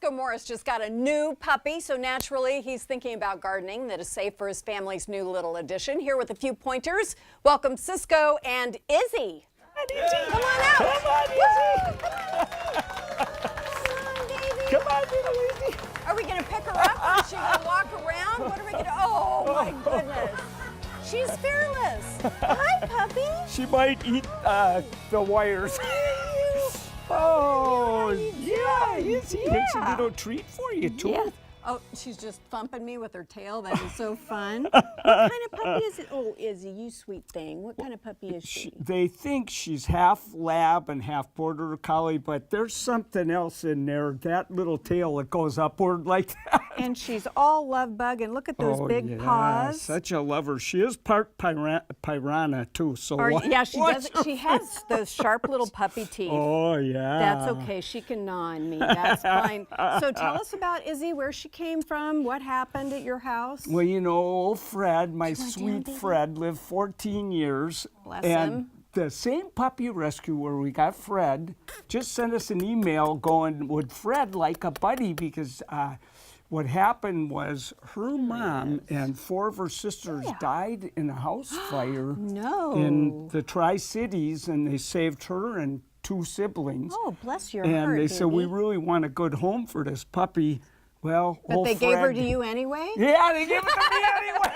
Ciscoe Morris just got a new puppy, so naturally he's thinking about gardening that is safe for his family's new little addition. Here with a few pointers, welcome Ciscoe and Izzy. Come on out. Come on, Izzy. Come on, baby. Come on, little Izzy. Are we going to pick her up or is she going to walk around? What are we going to do? Oh, my goodness. She's fearless. Hi, puppy. She might eat the wires. Oh, yeah, Izzy. It's a little treat for you, too. Yeah. Oh, she's just thumping me with her tail. That is so fun. What kind of puppy is it? Oh, Izzy, you sweet thing. What kind of puppy is she? They think she's half lab and half border collie, but there's something else in there. That little tail that goes upward like that. And she's all love bug, and look at those big paws. Such a lover. She is part piranha too. So yeah, she does. She has those sharp little puppy teeth. Oh yeah. That's okay. She can gnaw on me. That's fine. So tell us about Izzy. Where she came from? What happened at your house? Well, you know, old Fred, my sweet Fred, lived 14 years. Bless and him. The same puppy rescue where we got Fred just sent us an email going, would Fred like a buddy? Because what happened was her mom and 4 of her sisters died in a house fire in the Tri-Cities, and they saved her and 2 siblings. Oh, bless your heart, heart, they said, we really want a good home for this puppy. Well, but they gave her to you anyway? Yeah, they gave it to me anyway.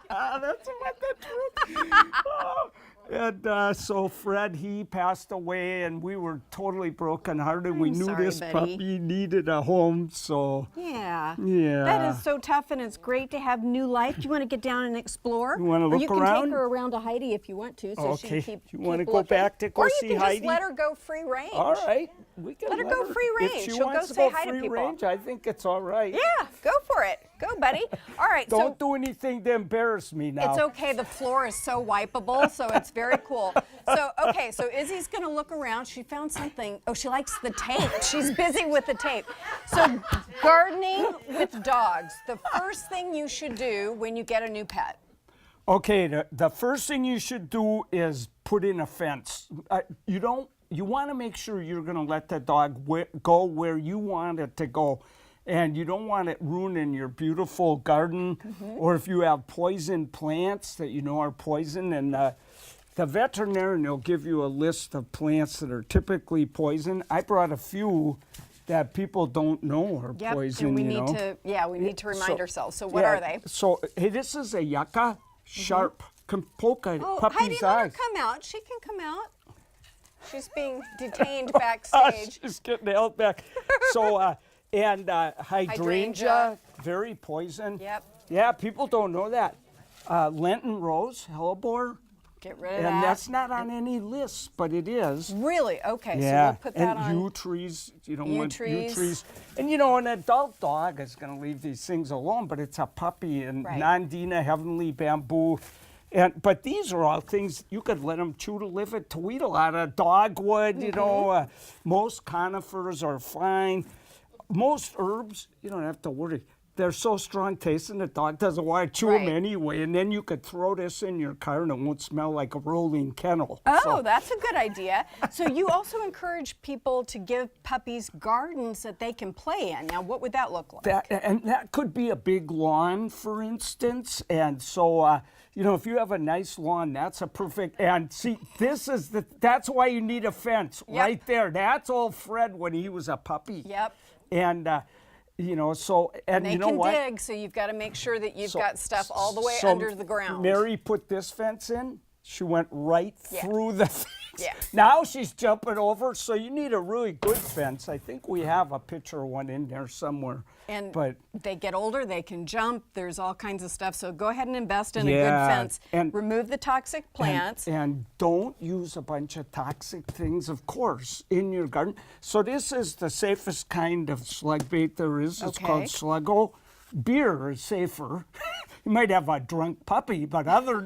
That's about the truth. Oh. And so Fred, he passed away, and we were totally brokenhearted. We knew this puppy needed a home, so. Yeah. Yeah. That is so tough, and it's great to have new life. Do you want to get down and explore? You want to look around? Or you can take her around to Heidi if you want to, so she can keep You want to go looking. back to go see Heidi? Or you can just let her go free range. All right. We can let her go free range. If she She'll wants go to say go hi to free people. range, I think it's all right. Yeah, go for it. Go, buddy. All right. Don't do anything to embarrass me now. It's okay. The floor is so wipeable, so it's very cool. So, okay, so Izzy's going to look around. She found something. Oh, she likes the tape. She's busy with the tape. So, gardening with dogs. The first thing you should do when you get a new pet. Okay, the first thing you should do is put in a fence. You want to make sure you're going to let the dog go where you want it to go. And you don't want it ruining your beautiful garden, or if you have poison plants that you know are poison. And the veterinarian will give you a list of plants that are typically poison. I brought a few that people don't know are poison. And we need to remind ourselves. So what are they? So hey, this is a yucca, sharp, can poke a puppy's Heidi, eyes. let her come out. She can come out. She's being detained backstage. She's getting held back. So, and hydrangea, very poison. Yep. Yeah, people don't know that. Lenten rose, hellebore. Get rid of that. And that's not on any list, but it is. Really? Okay, yeah. so we'll put that on. And yew trees. You don't want yew trees. trees. And you know, an adult dog is going to leave these things alone, but it's a puppy, and Nandina, heavenly bamboo. But these are all things you could let them chew to live at Tweedle out of dogwood, you know. Most conifers are fine. Most herbs, you don't have to worry. They're so strong tasting, the dog doesn't want to chew them anyway. And then you could throw this in your car and it won't smell like a rolling kennel. Oh, that's a good idea. So you also encourage people to give puppies gardens that they can play in. Now, what would that look like? That could be a big lawn, for instance. And so, you know, if you have a nice lawn, that's a perfect, and see, that's why you need a fence right there. That's old Fred when he was a puppy. Yep. And, you know, so, and you know what? They can dig, so you've got to make sure that you've got stuff all the way under the ground. Mary put this fence in. She went right through the fence. Yeah. Now she's jumping over, so you need a really good fence. I think we have a picture of one in there somewhere. And they get older, they can jump. There's all kinds of stuff. So go ahead and invest in a good fence. And remove the toxic plants. And don't use a bunch of toxic things, of course, in your garden. So this is the safest kind of slug bait there is. It's called Ciscoe. Beer is safer. You might have a drunk puppy, but other than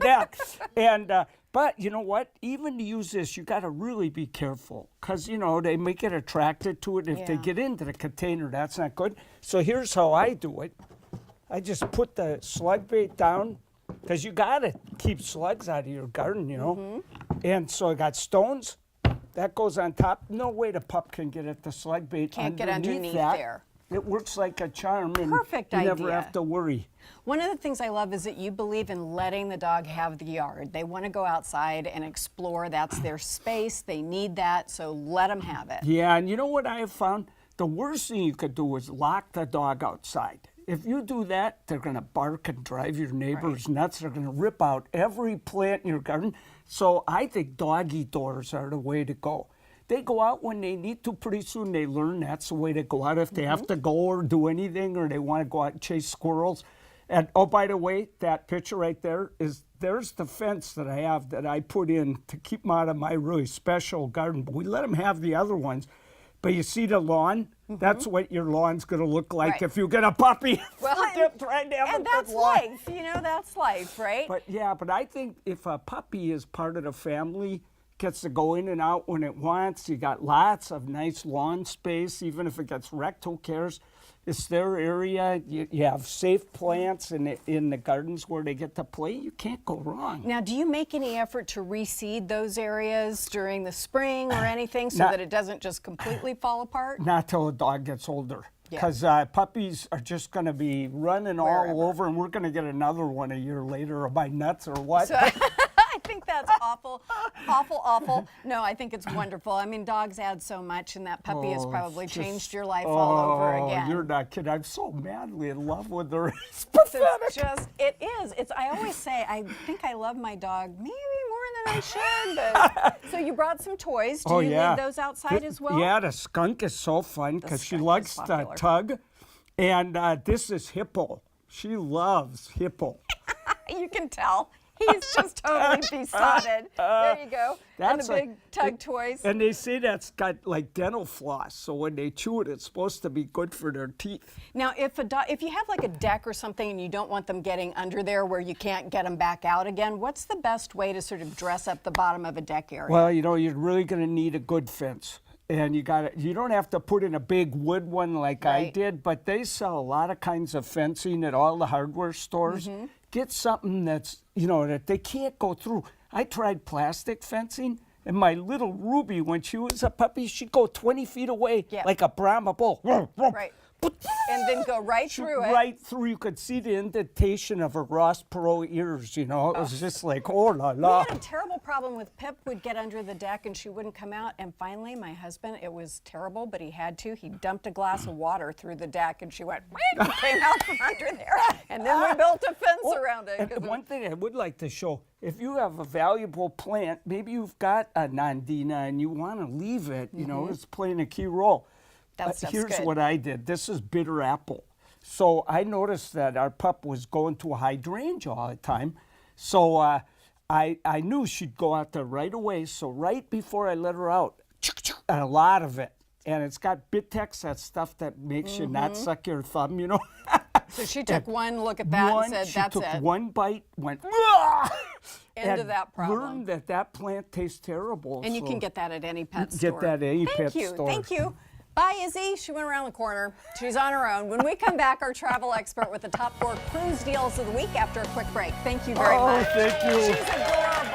that. But you know what? Even to use this, you got to really be careful because, you know, they may get attracted to it. If they get into the container, that's not good. So here's how I do it. I just put the slug bait down because you got to keep slugs out of your garden, you know. And so I got stones, that goes on top. No way the pup can get at the slug bait. Can't get underneath that. there. It works like a charm, and Perfect you never idea. have to worry. One of the things I love is that you believe in letting the dog have the yard. They want to go outside and explore. That's their space. They need that, so let them have it. Yeah, and you know what I have found? The worst thing you could do is lock the dog outside. If you do that, they're going to bark and drive your neighbors nuts. They're going to rip out every plant in your garden. So I think doggy doors are the way to go. They go out when they need to. Pretty soon they learn that's the way to go out if they have to go or do anything, or they want to go out and chase squirrels. And oh, by the way, that picture right there there's the fence that I have that I put in to keep them out of my really special garden. But we let them have the other ones. But you see the lawn? That's what your lawn's going to look like if you get a puppy. Well, trying to have and a good that's lawn. life. You know, that's life, right? But yeah, but I think if a puppy is part of the family, gets to go in and out when it wants, you got lots of nice lawn space, even if it gets wrecked, who cares? It's their area. You have safe plants in the gardens where they get to play. You can't go wrong. Now, do you make any effort to reseed those areas during the spring or anything so that it doesn't just completely fall apart? Not till the dog gets older. Because puppies are just going to be running all over, and we're going to get another one a year later. Am I nuts or what? So, I think that's awful, awful, awful. No, I think it's wonderful. I mean, dogs add so much, and that puppy has probably changed your life all over again. You're not kidding. I'm so madly in love with her. It's So pathetic. it's just, it is. It's. I always say, I think I love my dog maybe more than I should. But, so you brought some toys. Do you leave those outside as well? Yeah, the skunk is so fun because she likes to tug. And this is Hippo. She loves Hippo. You can tell. He's just totally besotted. There you go. And the big tug toys. And they say that's got like dental floss, so when they chew it, it's supposed to be good for their teeth. Now, if you have like a deck or something and you don't want them getting under there where you can't get them back out again, what's the best way to sort of dress up the bottom of a deck area? Well, you know, you're really going to need a good fence. And you don't have to put in a big wood one like I did, but they sell a lot of kinds of fencing at all the hardware stores. Get something that's, you know, that they can't go through. I tried plastic fencing, and my little Ruby, when she was a puppy, she'd go 20 feet away like a Brahma bull. Right. And then go right through it. Right through. You could see the indentation of her Ross Perot ears, you know. It was just like, oh la la. We had a terrible problem with Pip would get under the deck and she wouldn't come out. And finally, my husband, it was terrible, but he had to. He dumped a glass of water through the deck and she went, and came out from under there. And then we built a fence around it. And one thing I would like to show, if you have a valuable plant, maybe you've got a Nandina and you want to leave it, you know, it's playing a key role. Here's what I did. This is bitter apple. So I noticed that our pup was going to a hydrangea all the time. So I knew she'd go out there right away. So right before I let her out, a lot of it. And it's got Bitex, that stuff that makes you not suck your thumb, you know. So she took one look at that and said, that's it. She took one bite, went, end of that problem. Learned that plant tastes terrible. And you can get that at any pet store. Get that at any pet store. Thank you. Bye, Izzy. She went around the corner. She's on her own. When we come back, our travel expert with the top 4 cruise deals of the week after a quick break. Thank you very much. Thank you. She's adorable.